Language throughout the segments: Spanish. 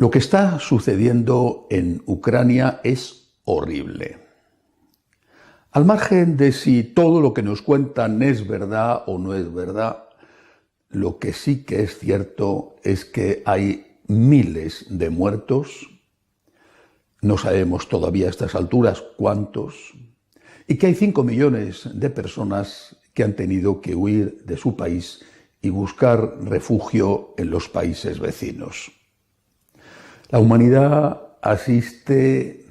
Lo que está sucediendo en Ucrania es horrible. Al margen de si todo lo que nos cuentan es verdad o no es verdad, lo que sí que es cierto es que hay miles de muertos, no sabemos todavía a estas alturas cuántos, y que hay 5 millones de personas que han tenido que huir de su país y buscar refugio en los países vecinos. La humanidad asiste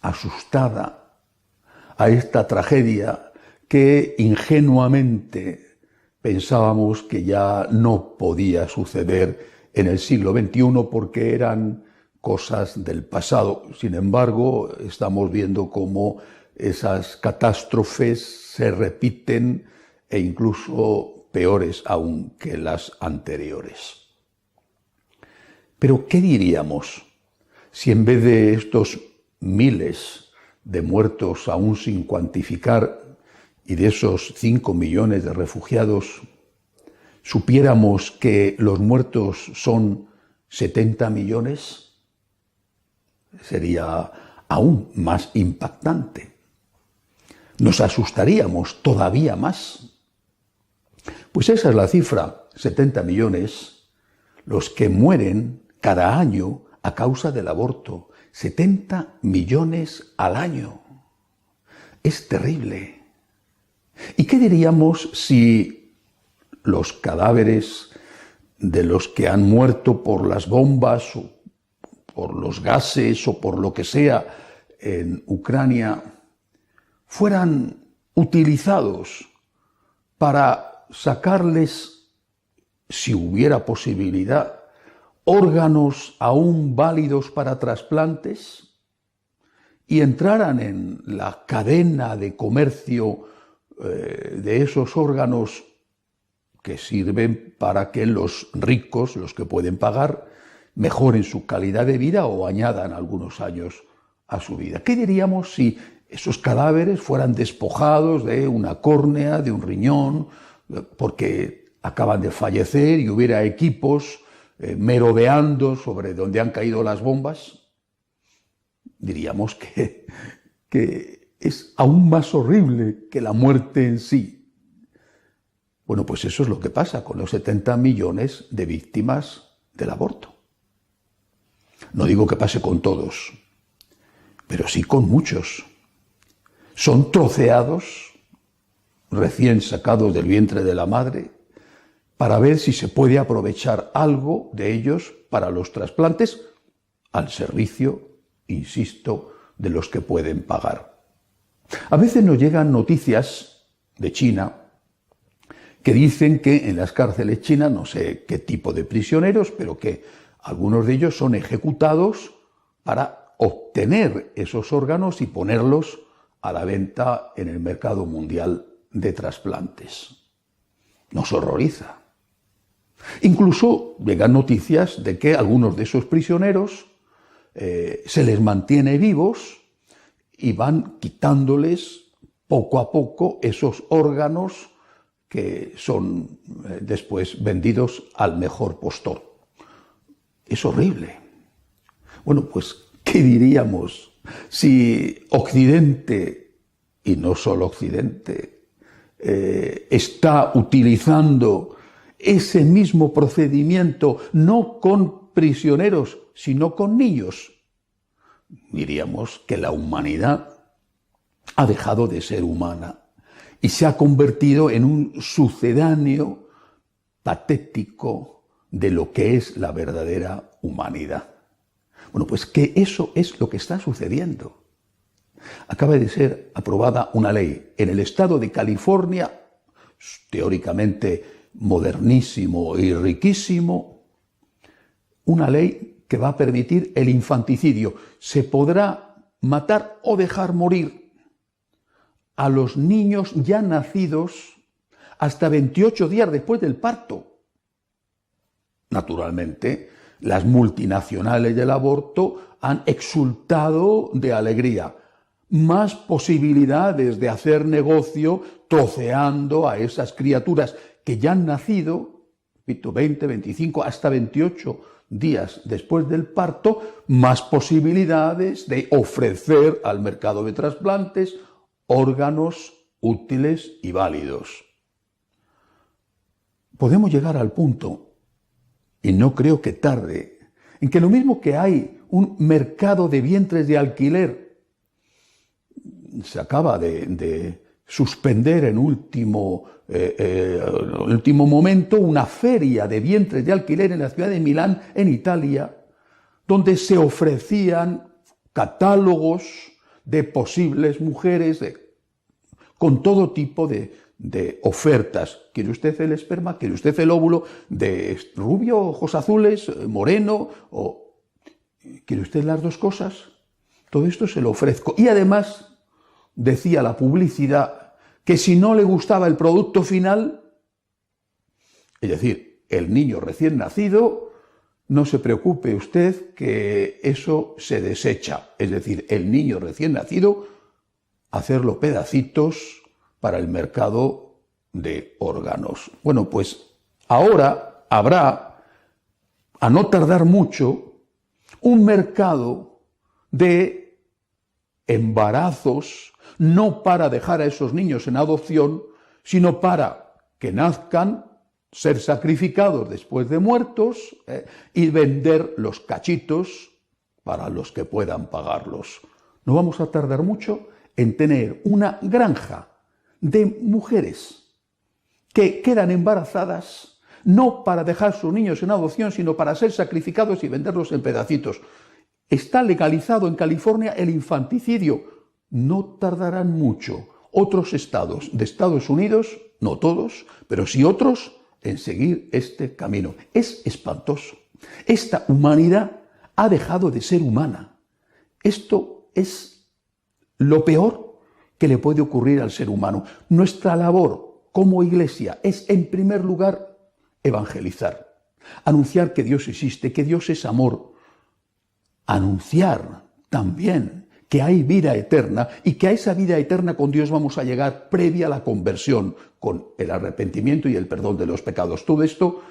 asustada a esta tragedia que ingenuamente pensábamos que ya no podía suceder en el siglo XXI porque eran cosas del pasado. Sin embargo, estamos viendo cómo esas catástrofes se repiten e incluso peores aún que las anteriores. Pero, ¿qué diríamos si en vez de estos miles de muertos aún sin cuantificar y de esos 5 millones de refugiados, supiéramos que los muertos son 70 millones? Sería aún más impactante. Nos asustaríamos todavía más. Pues esa es la cifra, 70 millones, los que mueren cada año a causa del aborto. 70 millones al año. Es terrible. ¿Y qué diríamos si los cadáveres de los que han muerto por las bombas o por los gases o por lo que sea en Ucrania fueran utilizados para sacarles, si hubiera posibilidad, órganos aún válidos para trasplantes y entraran en la cadena de comercio de esos órganos que sirven para que los ricos, los que pueden pagar, mejoren su calidad de vida o añadan algunos años a su vida? ¿Qué diríamos si esos cadáveres fueran despojados de una córnea, de un riñón, porque acaban de fallecer y hubiera equipos merodeando sobre donde han caído las bombas? Diríamos que es aún más horrible que la muerte en sí. Bueno, pues eso es lo que pasa con los 70 millones de víctimas del aborto. No digo que pase con todos, pero sí con muchos. Son troceados, recién sacados del vientre de la madre, para ver si se puede aprovechar algo de ellos para los trasplantes al servicio, insisto, de los que pueden pagar. A veces nos llegan noticias de China que dicen que en las cárceles chinas, no sé qué tipo de prisioneros, pero que algunos de ellos son ejecutados para obtener esos órganos y ponerlos a la venta en el mercado mundial de trasplantes. Nos horroriza. Incluso llegan noticias de que algunos de esos prisioneros se les mantiene vivos y van quitándoles poco a poco esos órganos que son después vendidos al mejor postor. Es horrible. Bueno, pues, ¿qué diríamos si Occidente, y no solo Occidente, está utilizando ese mismo procedimiento no con prisioneros, sino con niños? Diríamos que la humanidad ha dejado de ser humana y se ha convertido en un sucedáneo patético de lo que es la verdadera humanidad. Bueno, pues que eso es lo que está sucediendo. Acaba de ser aprobada una ley en el estado de California, teóricamente modernísimo y riquísimo, una ley que va a permitir el infanticidio. Se podrá matar o dejar morir a los niños ya nacidos hasta 28 días después del parto. Naturalmente, las multinacionales del aborto han exultado de alegría. Más posibilidades de hacer negocio troceando a esas criaturas que ya han nacido 20, 25, hasta 28 días después del parto, más posibilidades de ofrecer al mercado de trasplantes órganos útiles y válidos. Podemos llegar al punto, y no creo que tarde, en que lo mismo que hay un mercado de vientres de alquiler, se acaba de suspender en último momento una feria de vientres de alquiler en la ciudad de Milán, en Italia, donde se ofrecían catálogos de posibles mujeres con todo tipo de ofertas. ¿Quiere usted el esperma? ¿Quiere usted el óvulo? ¿De rubio, ojos azules, moreno? ¿O quiere usted las dos cosas? Todo esto se lo ofrezco. Y además decía la publicidad que si no le gustaba el producto final, es decir, el niño recién nacido, no se preocupe usted que eso se desecha. Es decir, el niño recién nacido, hacerlo pedacitos para el mercado de órganos. Bueno, pues ahora habrá, a no tardar mucho, un mercado de embarazos, no para dejar a esos niños en adopción, sino para que nazcan, ser sacrificados después de muertos y vender los cachitos para los que puedan pagarlos. No vamos a tardar mucho en tener una granja de mujeres que quedan embarazadas no para dejar sus niños en adopción, sino para ser sacrificados y venderlos en pedacitos. Está legalizado en California el infanticidio. No tardarán mucho otros estados de Estados Unidos, no todos, pero sí otros, en seguir este camino. Es espantoso. Esta humanidad ha dejado de ser humana. Esto es lo peor que le puede ocurrir al ser humano. Nuestra labor como iglesia es, en primer lugar, evangelizar, anunciar que Dios existe, que Dios es amor, anunciar también que hay vida eterna y que a esa vida eterna con Dios vamos a llegar previa a la conversión, con el arrepentimiento y el perdón de los pecados. Todo esto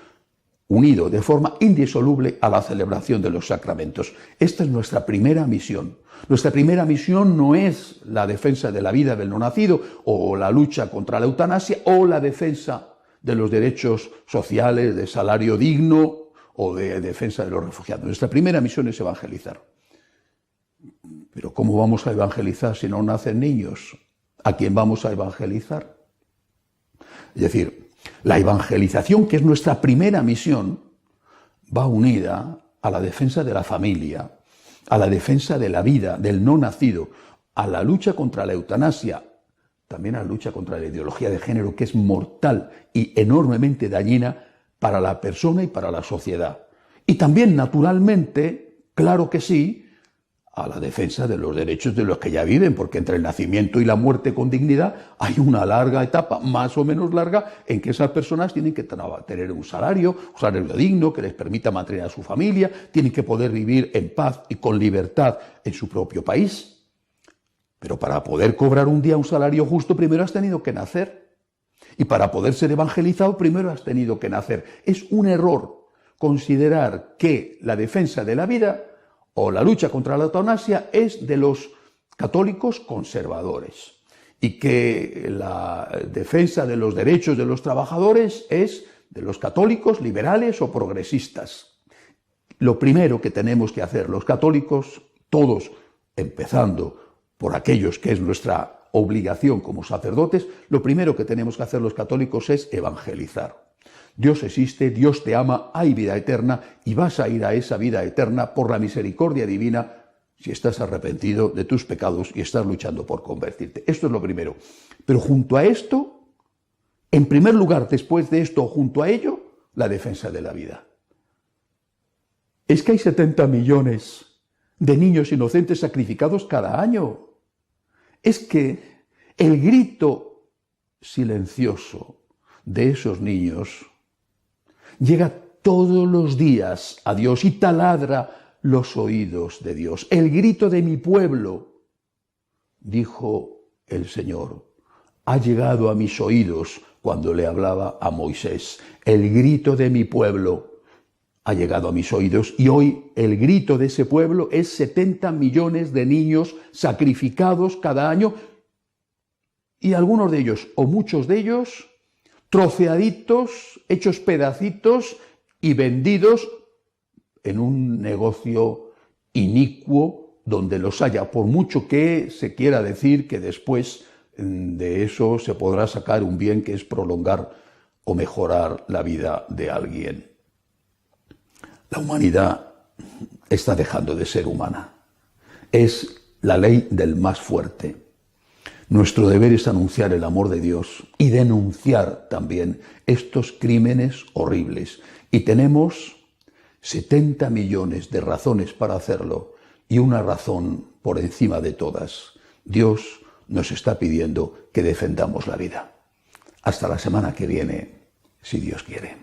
unido de forma indisoluble a la celebración de los sacramentos. Esta es nuestra primera misión. Nuestra primera misión no es la defensa de la vida del no nacido o la lucha contra la eutanasia o la defensa de los derechos sociales, de salario digno o de defensa de los refugiados. Nuestra primera misión es evangelizar. Pero ¿cómo vamos a evangelizar si no nacen niños? ¿A quién vamos a evangelizar? Es decir, la evangelización, que es nuestra primera misión, va unida a la defensa de la familia, a la defensa de la vida, del no nacido, a la lucha contra la eutanasia, también a la lucha contra la ideología de género, que es mortal y enormemente dañina para la persona y para la sociedad. Y también, naturalmente, claro que sí, a la defensa de los derechos de los que ya viven, porque entre el nacimiento y la muerte con dignidad hay una larga etapa, más o menos larga, en que esas personas tienen que tener un salario digno, que les permita mantener a su familia, tienen que poder vivir en paz y con libertad en su propio país. Pero para poder cobrar un día un salario justo, primero has tenido que nacer. Y para poder ser evangelizado, primero has tenido que nacer. Es un error considerar que la defensa de la vida o la lucha contra la eutanasia es de los católicos conservadores y que la defensa de los derechos de los trabajadores es de los católicos liberales o progresistas. Lo primero que tenemos que hacer los católicos, todos, empezando por aquellos que es nuestra obligación como sacerdotes, lo primero que tenemos que hacer los católicos es evangelizar. Dios existe, Dios te ama, hay vida eterna y vas a ir a esa vida eterna por la misericordia divina si estás arrepentido de tus pecados y estás luchando por convertirte. Esto es lo primero. Pero junto a esto, en primer lugar, después de esto, junto a ello, la defensa de la vida. Es que hay 70 millones de niños inocentes sacrificados cada año. Es que el grito silencioso de esos niños llega todos los días a Dios y taladra los oídos de Dios. El grito de mi pueblo, dijo el Señor, ha llegado a mis oídos cuando le hablaba a Moisés. El grito de mi pueblo ha llegado a mis oídos y hoy el grito de ese pueblo es 70 millones de niños sacrificados cada año y algunos de ellos, o muchos de ellos, troceaditos, hechos pedacitos y vendidos en un negocio inicuo donde los haya, por mucho que se quiera decir que después de eso se podrá sacar un bien que es prolongar o mejorar la vida de alguien. La humanidad está dejando de ser humana. Es la ley del más fuerte. Nuestro deber es anunciar el amor de Dios y denunciar también estos crímenes horribles. Y tenemos 70 millones de razones para hacerlo y una razón por encima de todas. Dios nos está pidiendo que defendamos la vida. Hasta la semana que viene, si Dios quiere.